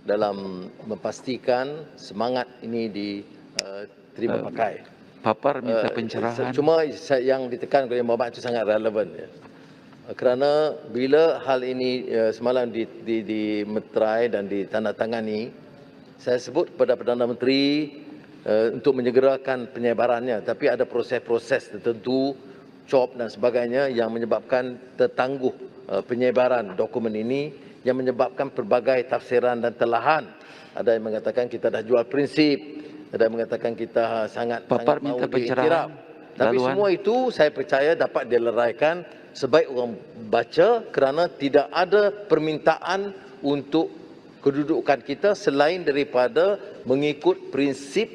dalam memastikan semangat ini diterima pakai. Papar minta pencerahan. Cuma yang ditekan oleh Muhammad itu sangat relevan. Ya. Kerana bila hal ini semalam dimeterai dan ditandatangani, saya sebut kepada Perdana Menteri untuk menyegerakan penyebarannya. Tapi ada proses-proses tertentu, COP dan sebagainya yang menyebabkan tertangguh penyebaran dokumen ini, yang menyebabkan pelbagai tafsiran dan telahan. Ada yang mengatakan kita dah jual prinsip, ada yang mengatakan kita sangat mahu diiktiraf. Tapi semua itu saya percaya dapat dileraikan sebaik orang baca, kerana tidak ada permintaan untuk kedudukan kita selain daripada mengikut prinsip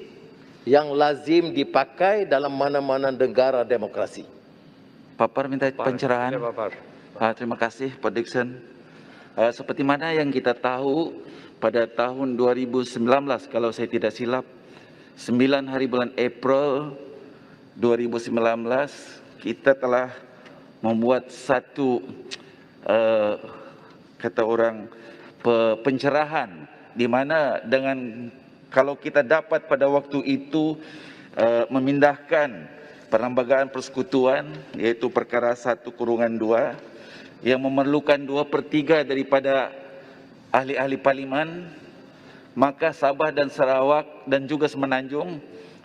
yang lazim dipakai dalam mana-mana negara demokrasi. Papar minta pencerahan. Terima kasih Pak Dickson. Seperti mana yang kita tahu, pada tahun 2019 kalau saya tidak silap, 9 hari bulan April 2019 kita telah membuat satu kata orang pencerahan, di mana dengan kalau kita dapat pada waktu itu memindahkan perlembagaan persekutuan, yaitu perkara 1/2 yang memerlukan 2/3 daripada ahli-ahli parlimen, maka Sabah dan Sarawak dan juga Semenanjung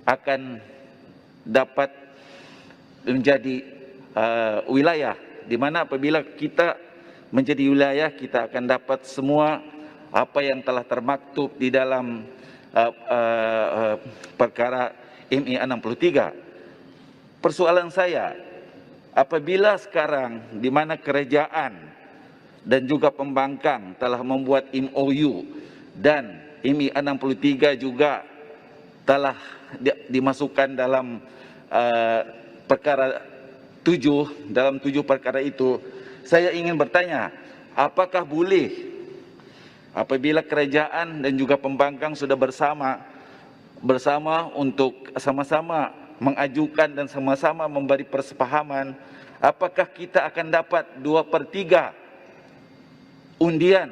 akan dapat menjadi wilayah, di mana apabila kita menjadi wilayah, kita akan dapat semua apa yang telah termaktub di dalam perkara MI 63. Persoalan saya, apabila sekarang di mana kerajaan dan juga pembangkang telah membuat MOU dan MI 63 juga telah dimasukkan dalam perkara 7, dalam 7 perkara itu, saya ingin bertanya, apakah boleh apabila kerajaan dan juga pembangkang sudah bersama untuk sama-sama mengajukan dan sama-sama memberi persepahaman, apakah kita akan dapat 2/3 undian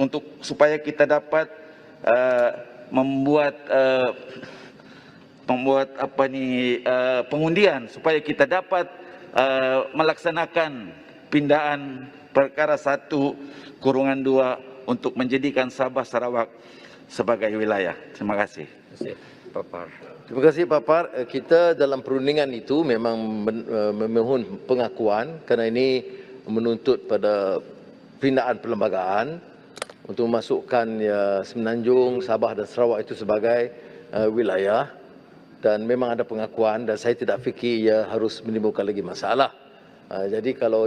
untuk supaya kita dapat membuat pengundian supaya kita dapat melaksanakan pindahan perkara 1/2 untuk menjadikan Sabah Sarawak sebagai wilayah. Terima kasih. Terima kasih Papar. Kita dalam perundingan itu memang memohon pengakuan kerana ini menuntut pada pindahan perlembagaan untuk memasukkan Semenanjung, Sabah dan Sarawak itu sebagai wilayah, dan memang ada pengakuan dan saya tidak fikir ia harus menimbulkan lagi masalah. Jadi kalau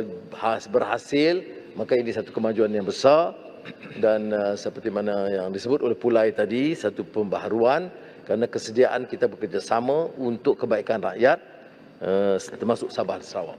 berhasil, maka ini satu kemajuan yang besar, dan seperti mana yang disebut oleh Pulai tadi, satu pembaharuan kerana kesediaan kita bekerjasama untuk kebaikan rakyat termasuk Sabah dan Sarawak.